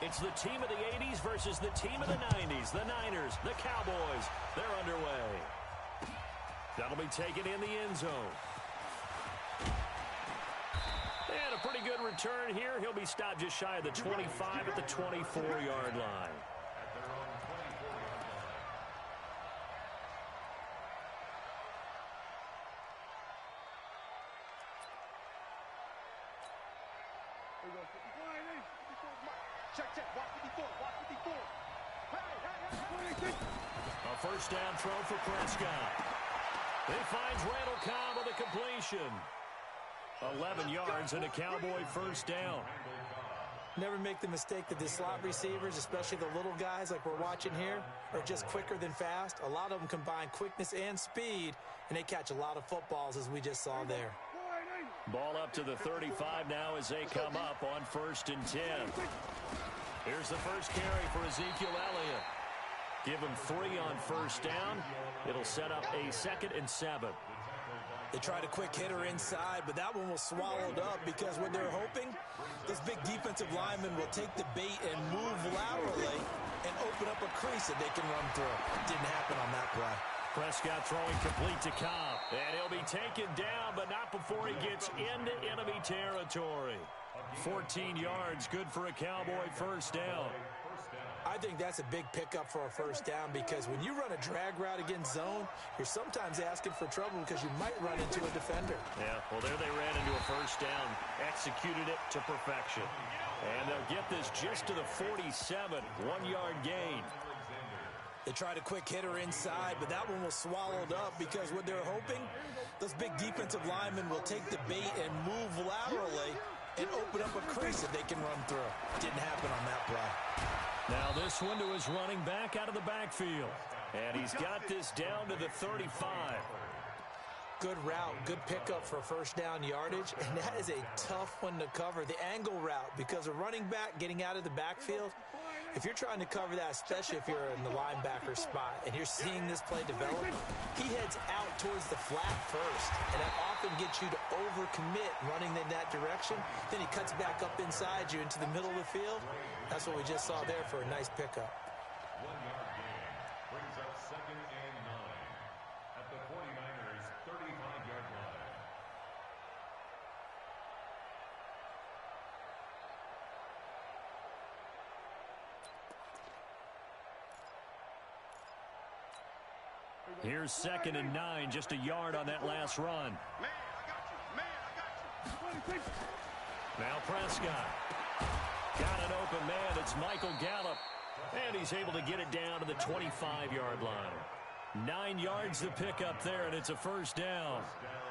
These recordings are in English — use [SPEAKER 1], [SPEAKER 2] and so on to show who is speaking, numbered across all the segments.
[SPEAKER 1] It's the team of the 80s versus the team of the 90s. The Niners, the Cowboys, they're underway. That'll be taken in the end zone. And a pretty good return here. He'll be stopped just shy of the 25 at the 24-yard line.
[SPEAKER 2] Check. Watch 54.
[SPEAKER 1] A first down throw for Prescott. He finds Randall Cobb with a completion. 11 yards and a Cowboy first down.
[SPEAKER 3] Never make the mistake that the slot receivers, especially the little guys like we're watching here, are just quicker than fast. A lot of them combine quickness and speed, and they catch a lot of footballs, as we just saw there.
[SPEAKER 1] Ball up to the 35 now as they come up on 1st and 10. Here's the first carry for Ezekiel Elliott. Give him 3 on first down. It'll set up a 2nd and 7.
[SPEAKER 3] They tried a quick hitter inside, but that one was swallowed up because what they're hoping, this big defensive lineman will take the bait and move laterally and open up a crease that they can run through. Didn't happen on that play.
[SPEAKER 1] Prescott throwing complete to Cobb. And he'll be taken down, but not before he gets into enemy territory. 14 yards, good for a Cowboy first down.
[SPEAKER 3] I think that's a big pickup for a first down because when you run a drag route against zone, you're sometimes asking for trouble because you might run into a defender.
[SPEAKER 1] Yeah, well, there they ran into a first down, executed it to perfection. And they'll get this just to the 47, 1-yard gain.
[SPEAKER 3] They tried a quick hitter inside, but that one was swallowed up because what they're hoping, those big defensive linemen will take the bait and move laterally and open up a crease that they can run through. Didn't happen on that play.
[SPEAKER 1] Now this one to his running back out of the backfield. And he's got this down to the 35.
[SPEAKER 3] Good route, good pickup for first down yardage, and that is a tough one to cover, the angle route, because a running back getting out of the backfield, if you're trying to cover that, especially if you're in the linebacker spot and you're seeing this play develop, he heads out towards the flat first, and that often gets you to overcommit running in that direction. Then he cuts back up inside you into the middle of the field. That's what we just saw there for a nice pickup.
[SPEAKER 4] 1-yard gain brings up 2nd and 9 at the 49ers' 35-yard line.
[SPEAKER 1] Here's 2nd and 9, just a yard on that last run.
[SPEAKER 2] Man, I got you.
[SPEAKER 1] Now Prescott. Got an open man. It's Michael Gallup. And he's able to get it down to the 25-yard line. 9 yards to pick up there, and it's a first down.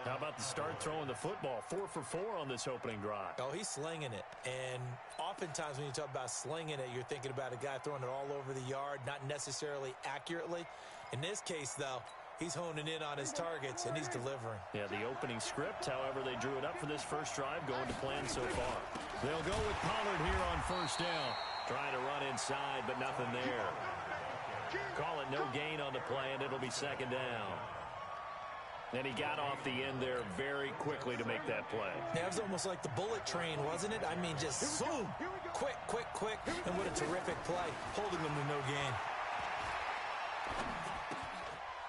[SPEAKER 1] How about the start throwing the football? 4 for 4 on this opening drive.
[SPEAKER 3] Oh, he's slinging it. And oftentimes when you talk about slinging it, you're thinking about a guy throwing it all over the yard, not necessarily accurately. In this case, though, he's honing in on his targets, and he's delivering.
[SPEAKER 1] Yeah, the opening script, however, they drew it up for this first drive, going to plan so far. They'll go with Pollard here on first down. Trying to run inside, but nothing there. Call it no gain on the play, and it'll be 2nd down. And he got off the end there very quickly to make that play.
[SPEAKER 3] Yeah, it was almost like the bullet train, wasn't it? I mean, just zoom, quick, and what a terrific play, holding them to no gain.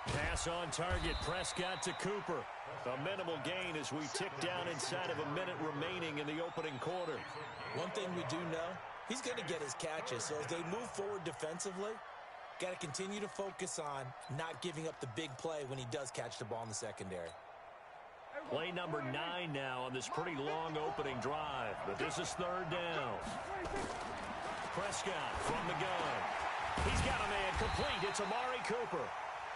[SPEAKER 1] Pass on target, Prescott to Cooper. A minimal gain as we tick down inside of a minute remaining in the opening quarter.
[SPEAKER 3] One thing we do know, he's going to get his catches. So as they move forward defensively, got to continue to focus on not giving up the big play when he does catch the ball in the secondary.
[SPEAKER 1] Play number 9 now on this pretty long opening drive. But this is 3rd down. Prescott from the gun. He's got a man complete. It's Amari Cooper.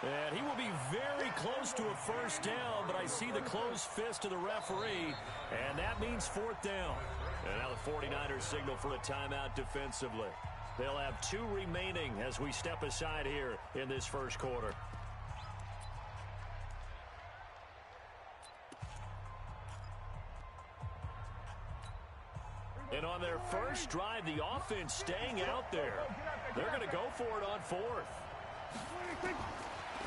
[SPEAKER 1] And he will be very close to a first down, but I see the closed fist of the referee, and that means 4th down. And now the 49ers signal for a timeout defensively. They'll have 2 remaining as we step aside here in this first quarter. And on their first drive, the offense staying out there. They're going to go for it on 4th.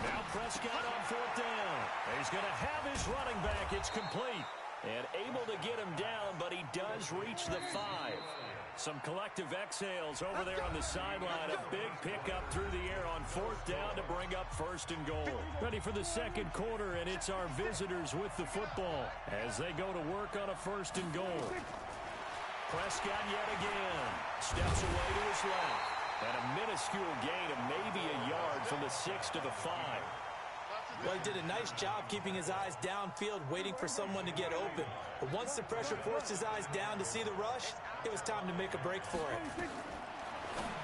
[SPEAKER 1] Now Prescott on 4th down. He's going to have his running back. It's complete. And able to get him down, but he does reach the 5. Some collective exhales over there on the sideline. A big pickup through the air on 4th down to bring up 1st and goal. Ready for the 2nd quarter, and it's our visitors with the football as they go to work on a 1st and goal. Prescott yet again. Steps away to his left. And a minuscule gain of maybe a yard from the 6 to the 5.
[SPEAKER 3] Well, he did a nice job keeping his eyes downfield, waiting for someone to get open. But once the pressure forced his eyes down to see the rush, it was time to make a break for it.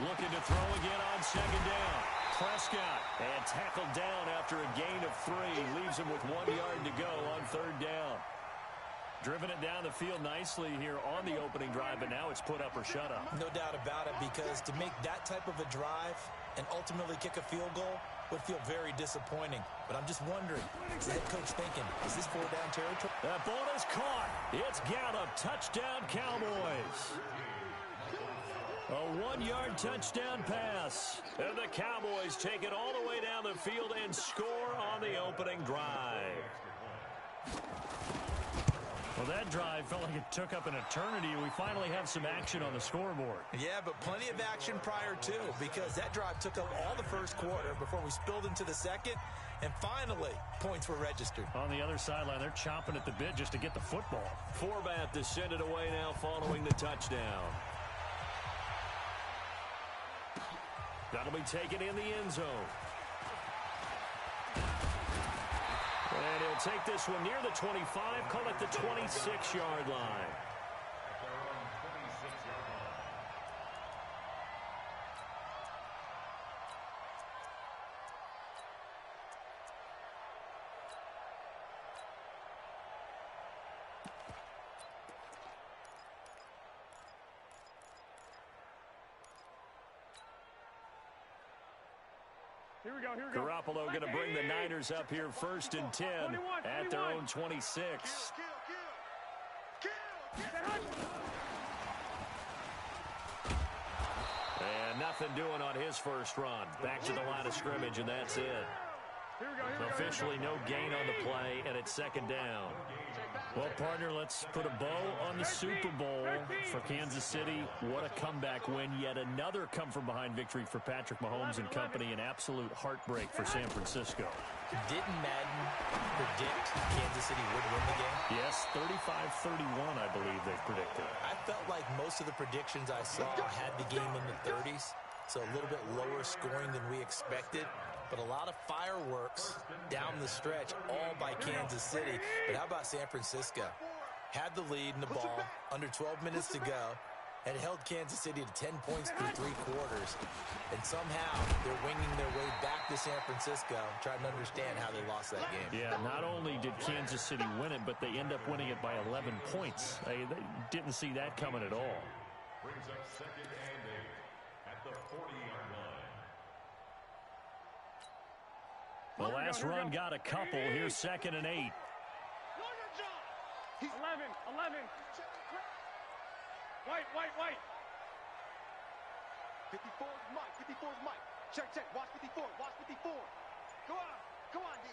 [SPEAKER 1] Looking to throw again on 2nd down. Prescott, and tackled down after a gain of 3. Leaves him with 1 yard to go on 3rd down. Driven it down the field nicely here on the opening drive, but now it's put up or shut up.
[SPEAKER 3] No doubt about it, because to make that type of a drive and ultimately kick a field goal would feel very disappointing. But I'm just wondering, is the head coach thinking, is this 4-down territory?
[SPEAKER 1] That ball is caught. It's Gallup. Touchdown, Cowboys. A 1-yard touchdown pass. And the Cowboys take it all the way down the field and score on the opening drive. Well, that drive felt like it took up an eternity. We finally have some action on the scoreboard.
[SPEAKER 3] Yeah, but plenty of action prior to, because that drive took up all the 1st quarter before we spilled into the 2nd, and finally, points were registered.
[SPEAKER 1] On the other sideline, they're chomping at the bit just to get the football. Forbath to send it away now following the touchdown. That'll be taken in the end zone. And he'll take this one near the 25, call it the 26-yard line.
[SPEAKER 2] Here we go, here we go.
[SPEAKER 1] Garoppolo going to bring the Niners up here 1st and 10 at their own 26. And nothing doing on his first run. Back to the line of scrimmage, and that's it. Officially no gain on the play, and it's 2nd down. Well, partner, let's put a bow on the Super Bowl for Kansas City. What a comeback win. Yet another come-from-behind victory for Patrick Mahomes and company. An absolute heartbreak for San Francisco.
[SPEAKER 3] Didn't Madden predict Kansas City would win the game?
[SPEAKER 1] Yes, 35-31, I believe they predicted.
[SPEAKER 3] I felt like most of the predictions I saw had the game in the 30s, so a little bit lower scoring than we expected. But a lot of fireworks down the stretch, all by Kansas City. But how about San Francisco? Had the lead in the ball, under 12 minutes to go, and held Kansas City to 10 points through 3 quarters. And somehow they're winging their way back to San Francisco, trying to understand how they lost that game.
[SPEAKER 1] Yeah, not only did Kansas City win it, but they end up winning it by 11 points. They didn't see that coming at all.
[SPEAKER 4] Brings up 2nd and 8 at the 40-yard line.
[SPEAKER 1] The last run got a couple. Here's 2nd and 8.
[SPEAKER 2] 11. 11. White. 54 is Mike. 54 is Mike. Check. Watch 54. Go on, D.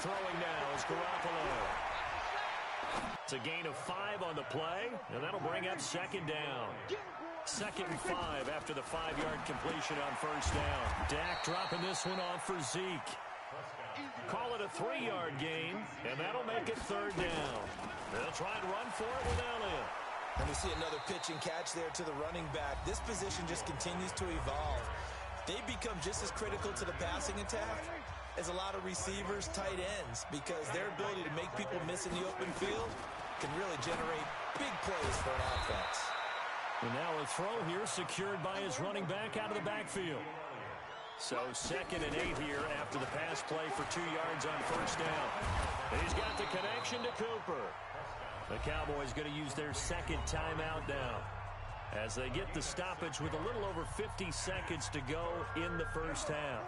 [SPEAKER 1] Throwing now is Garoppolo. It's a gain of 5 on the play, and that'll bring up 2nd down. 2nd and 5 after the 5-yard completion on 1st down. Dak dropping this one off for Zeke. Call it a 3-yard gain, and that'll make it 3rd down. They'll try and run for it with Elliott.
[SPEAKER 3] And we see another pitch and catch there to the running back. This position just continues to evolve. They become just as critical to the passing attack as a lot of receivers, tight ends, because their ability to make people miss in the open field can really generate big plays for an offense.
[SPEAKER 1] And now a throw here secured by his running back out of the backfield. So 2nd and 8 here after the pass play for 2 yards on 1st down. He's got the connection to Cooper. The Cowboys going to use their 2nd timeout now as they get the stoppage with a little over 50 seconds to go in the first half.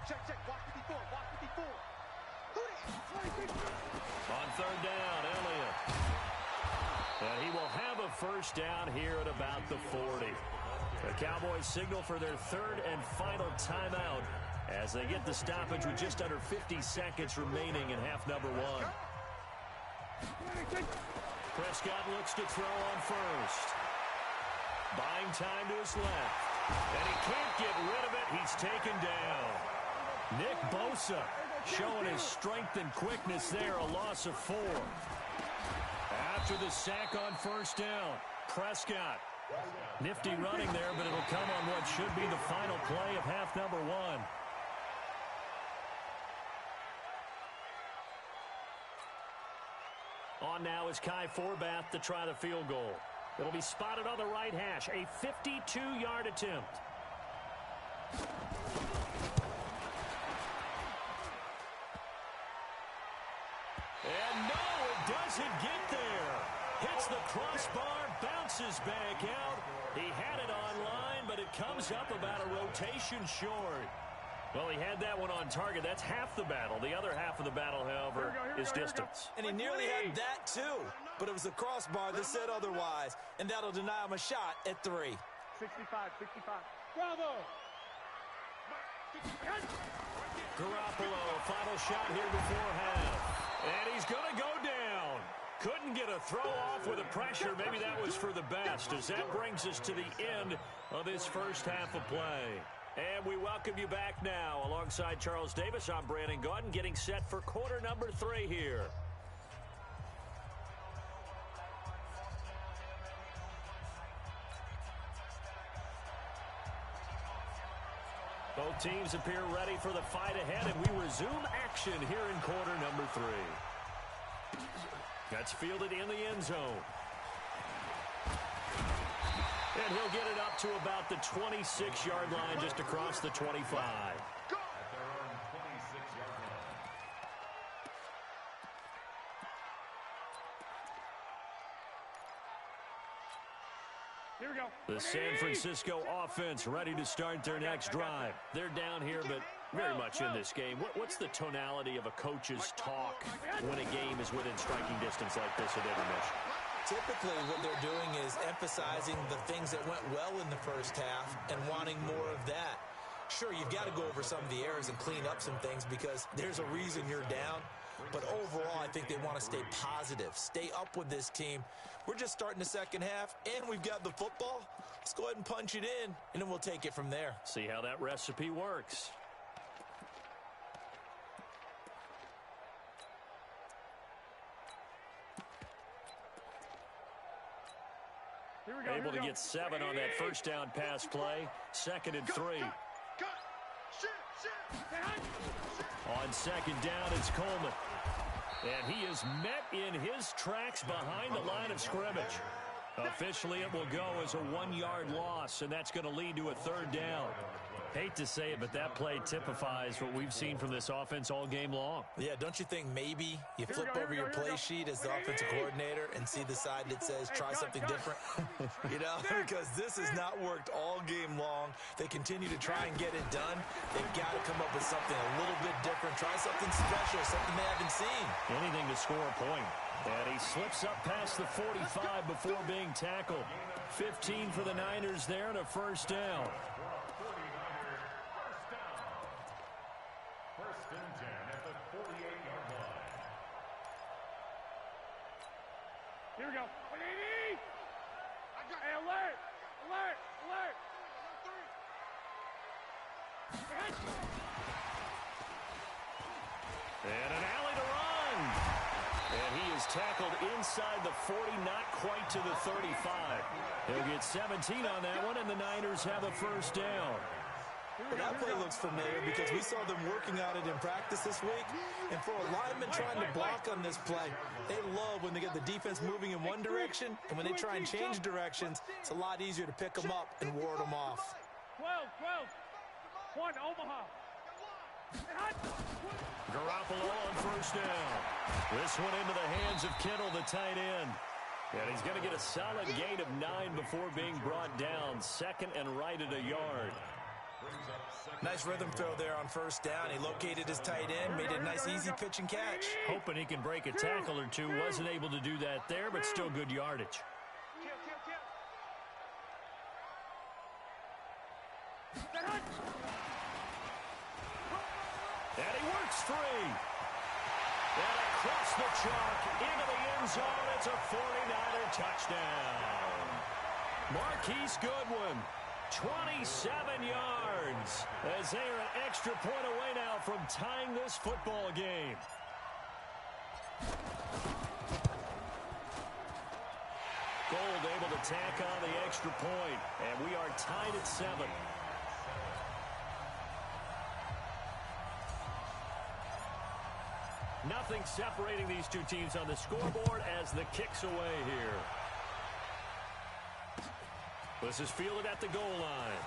[SPEAKER 2] Check. Watch 54.
[SPEAKER 1] On 3rd down, Elliott. And he will have a first down here at about the 40. The Cowboys signal for their 3rd and final timeout as they get the stoppage with just under 50 seconds remaining in half number 1. Prescott looks to throw on first. Buying time to his left. And he can't get rid of it. He's taken down. Nick Bosa showing his strength and quickness there. A loss of 4. After the sack on first down, Prescott. Nifty running there, but it'll come on what should be the final play of half number 1. On now is Kai Forbath to try the field goal. It'll be spotted on the right hash. A 52-yard attempt. And no, it doesn't get there. Hits the crossbar, bounces back out. He had it online, but it comes up about a rotation short. Well, he had that one on target. That's half the battle. The other half of the battle, however, is distance.
[SPEAKER 3] And he nearly had that, too. But it was the crossbar that said otherwise. And that'll deny him a shot at 3.
[SPEAKER 2] 65. Bravo!
[SPEAKER 1] Garoppolo, final shot here before half. And he's going to go down. Couldn't get a throw off with the pressure. Maybe that was for the best, as that brings us to the end of this first half of play. And we welcome you back now. Alongside Charles Davis, I'm Brandon Gaudin, getting set for quarter number 3 here. Both teams appear ready for the fight ahead, and we resume action here in quarter number 3. That's fielded in the end zone. And he'll get it up to about the 26-yard line, just across the 25.
[SPEAKER 4] At their own 26-yard line.
[SPEAKER 2] Here we go.
[SPEAKER 1] The San Francisco offense ready to start their next drive. They're down here, but very much in this game. What's the tonality of a coach's talk when a game is within striking distance like this at intermission?
[SPEAKER 3] Typically, what they're doing is emphasizing the things that went well in the first half and wanting more of that. Sure, you've got to go over some of the errors and clean up some things because there's a reason you're down. But overall, I think they want to stay positive, stay up with this team. We're just starting the second half, and we've got the football. Let's go ahead and punch it in, and then we'll take it from there.
[SPEAKER 1] See how that recipe works. Able to get 7 on that first down pass play. 2nd and 3. On second down, it's Coleman. And he is met in his tracks behind the line of scrimmage. Officially, it will go as a 1-yard loss, and that's going to lead to a 3rd down. Hate to say it, but that play typifies what we've seen from this offense all game long.
[SPEAKER 3] Yeah, don't you think maybe you flip over your play sheet as the offensive coordinator and see the side that says try something different? You know, because this has not worked all game long. They continue to try and get it done. They've got to come up with something a little bit different. Try something special, something they haven't seen.
[SPEAKER 1] Anything to score a point. And he slips up past the 45 before being tackled. 15 for the Niners there and a 1st down.
[SPEAKER 4] First and 10 at the 48-yard line.
[SPEAKER 2] Here we go. Hey, alert! Alert! Alert!
[SPEAKER 1] And an alley to run. And he is tackled inside the 40, not quite to the 35. He'll get 17 on that one, and the Niners have a 1st down.
[SPEAKER 3] Well, that play looks familiar because we saw them working on it in practice this week. And for a lineman trying to block on this play, they love when they get the defense moving in one direction. And when they try and change directions, it's a lot easier to pick them up and ward them off.
[SPEAKER 2] 12. 1, Omaha.
[SPEAKER 1] Garoppolo on 1st down. This one into the hands of Kittle, the tight end. And he's going to get a solid gain of 9 before being brought down. 2nd and right at a yard.
[SPEAKER 3] Nice rhythm throw there on 1st down. He located his tight end, made a nice easy pitch and catch.
[SPEAKER 1] Hoping he can break a tackle or two. Wasn't able to do that there, but still good yardage. And he works free. And across the chalk, into the end zone, it's a 49er touchdown. Marquise Goodwin, 27 yards, as they are an extra point away now from tying this football game. Gold able to tack on the extra point, and we are tied at 7. Nothing separating these two teams on the scoreboard as the kick's away here. This is fielded at the goal line.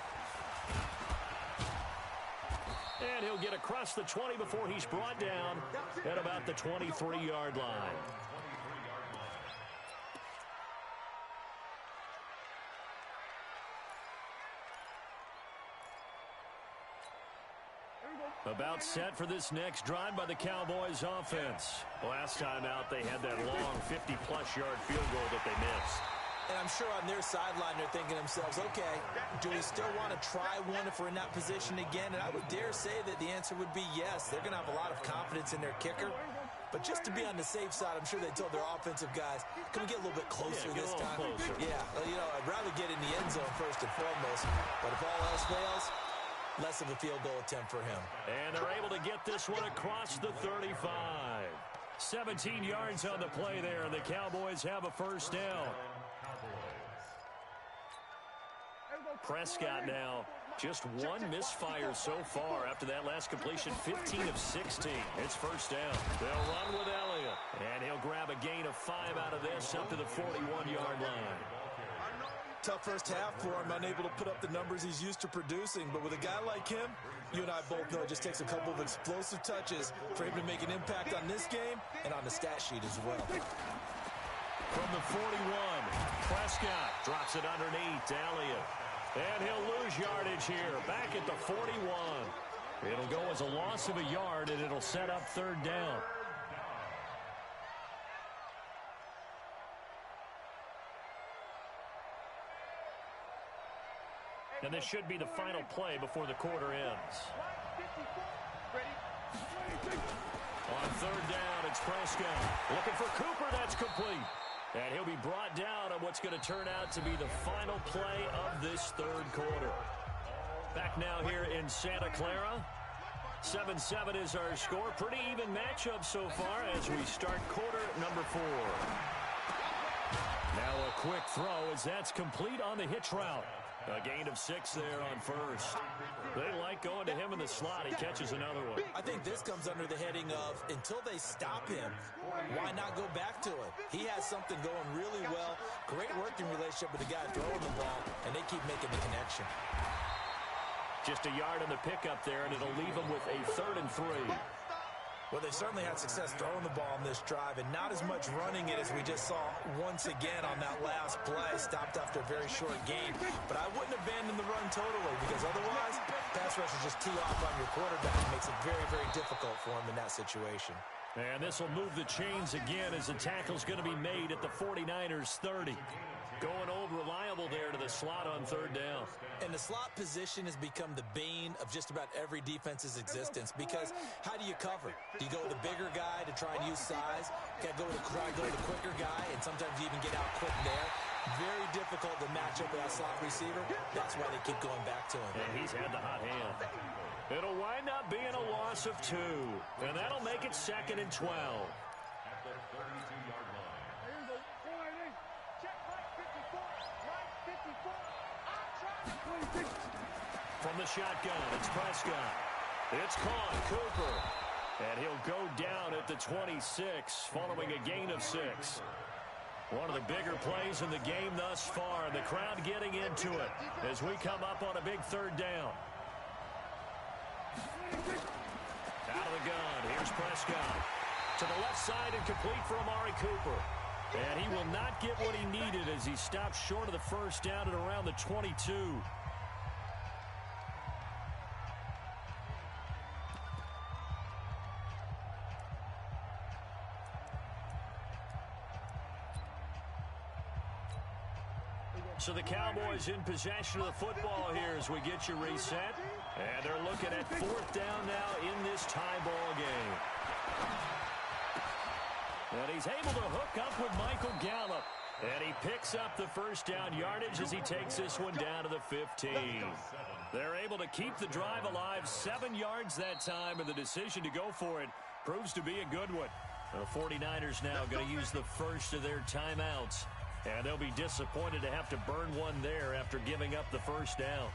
[SPEAKER 1] And he'll get across the 20 before he's brought down at about the 23-yard line. About set for this next drive by the Cowboys offense. Last time out, they had that long 50-plus yard field goal that they missed.
[SPEAKER 3] And I'm sure on their sideline they're thinking to themselves, okay, do we still want to try one if we're in that position again? And I would dare say that the answer would be yes. They're going to have a lot of confidence in their kicker. But just to be on the safe side, I'm sure they told their offensive guys, can we get a little bit closer this time?
[SPEAKER 1] Closer.
[SPEAKER 3] Yeah, well, you know, I'd rather get in the end zone first and foremost. But if all else fails, less of a field goal attempt for him.
[SPEAKER 1] And they're able to get this one across the 35. 17 yards on the play there, and the Cowboys have a first down. Prescott now, just one misfire so far after that last completion, 15 of 16. It's first down. They'll run with Elliott, and he'll grab a gain of 5 out of this up to the 41-yard line.
[SPEAKER 3] Tough first half for him, unable to put up the numbers he's used to producing. But with a guy like him, you and I both know it just takes a couple of explosive touches for him to make an impact on this game and on the stat sheet as well.
[SPEAKER 1] From the 41, Prescott drops it underneath to Elliott. And he'll lose yardage here, back at the 41. It'll go as a loss of a yard, and it'll set up third down. And this should be the final play before the quarter ends. On third down, it's Prescott. Looking for Cooper, that's complete. And he'll be brought down on what's going to turn out to be the final play of this third quarter. Back now here in Santa Clara. 7-7 is our score. Pretty even matchup so far as we start quarter number 4. Now a quick throw as that's complete on the hitch route. A gain of 6 there on first. They like going to him in the slot. He catches another one.
[SPEAKER 3] I think this comes under the heading of, until they stop him, why not go back to it? He has something going really well. Great working relationship with the guy throwing the ball, and they keep making the connection.
[SPEAKER 1] Just a yard on the pickup there, and it'll leave him with a 3rd and 3.
[SPEAKER 3] Well, they certainly had success throwing the ball on this drive, and not as much running it as we just saw once again on that last play. Stopped after a very short gain. But I wouldn't abandon the run totally, because otherwise, pass rushers just tee off on your quarterback. It makes it very, very difficult for him in that situation.
[SPEAKER 1] And this will move the chains again as the tackle's going to be made at the 49ers 30. Going old reliable there to the slot on third down.
[SPEAKER 3] And the slot position has become the bane of just about every defense's existence, because how do you cover? Do you go with a bigger guy to try and use size? You got to try to go with a quicker guy, and sometimes you even get out quick there. Very difficult to match up with that slot receiver. That's why they keep going back to him.
[SPEAKER 1] And he's had the hot hand. It'll wind up being a loss of 2, and that'll make it 2nd and 12.
[SPEAKER 4] At the 32-yard line.
[SPEAKER 1] From the shotgun, it's Prescott. It's caught, Cooper. And he'll go down at the 26 following a gain of 6. One of the bigger plays in the game thus far. The crowd getting into it as we come up on a big third down. Out of the gun, here's Prescott. To the left side and complete for Amari Cooper. And he will not get what he needed as he stops short of the first down at around the 22. So the Cowboys in possession of the football here as we get you reset. And they're looking at 4th down now in this tie ball game. And he's able to hook up with Michael Gallup. And he picks up the first down yardage as he takes this one down to the 15. They're able to keep the drive alive, 7 yards that time, and the decision to go for it proves to be a good one. The 49ers now going to use the first of their timeouts, and they'll be disappointed to have to burn one there after giving up the first down.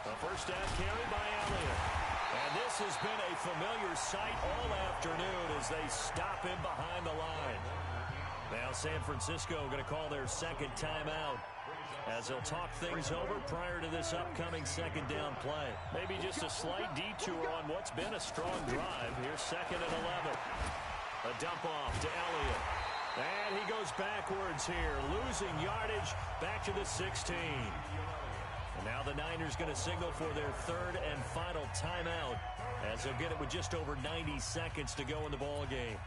[SPEAKER 1] A first down carry by Elliott. And this has been a familiar sight all afternoon as they stop him behind the line. Now San Francisco going to call their second timeout as they'll talk things over prior to this upcoming second down play. Maybe just a slight detour on what's been a strong drive. Here's 2nd and 11. A dump off to Elliott. And he goes backwards here, losing yardage back to the 16. And now the Niners going to signal for their 3rd and final timeout as they'll get it with just over 90 seconds to go in the ball game.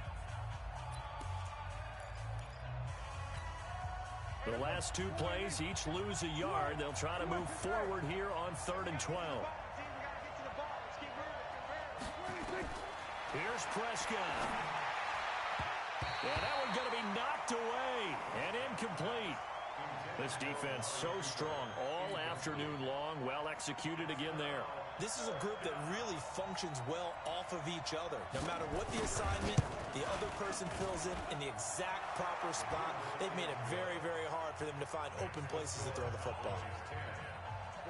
[SPEAKER 1] The last 2 plays each lose a yard. They'll try to move forward here on 3rd and 12. Here's Prescott. Yeah, that one's going to be knocked away and incomplete. This defense so strong all afternoon long. Well executed again there.
[SPEAKER 3] This is a group that really functions well off of each other. No matter what the assignment, the other person fills in the exact proper spot. They've made it very, very hard for them to find open places to throw the football.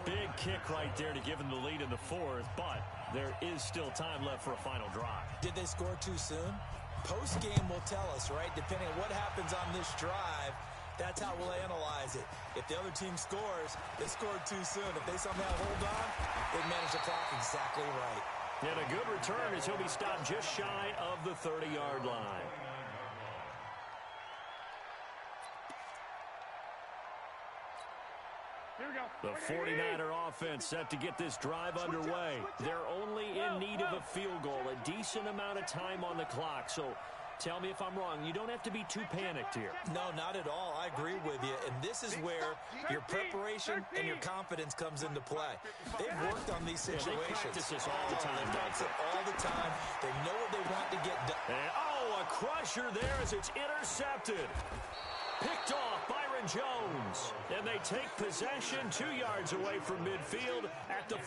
[SPEAKER 1] Big kick right there to give them the lead in the 4th, but there is still time left for a final drive.
[SPEAKER 3] Did they score too soon? Post-game will tell us, right? Depending on what happens on this drive, that's how we'll analyze it. If the other team scores, they scored too soon. If they somehow hold on, they manage the clock exactly right.
[SPEAKER 1] And a good return as he'll be stopped just shy of the 30-yard line. The 49er offense set to get this drive underway. They're only in need of a field goal, a decent amount of time on the clock. So tell me if I'm wrong. You don't have to be too panicked here.
[SPEAKER 3] No, not at all. I agree with you. And this is where your preparation and your confidence comes into play. They've worked on these situations.
[SPEAKER 1] They practice this all the time.
[SPEAKER 3] They practice it all the time. They know what they want to get done.
[SPEAKER 1] And, a crusher there as it's intercepted. Picked off Byron Jones. And they take possession 2 yards away from midfield at the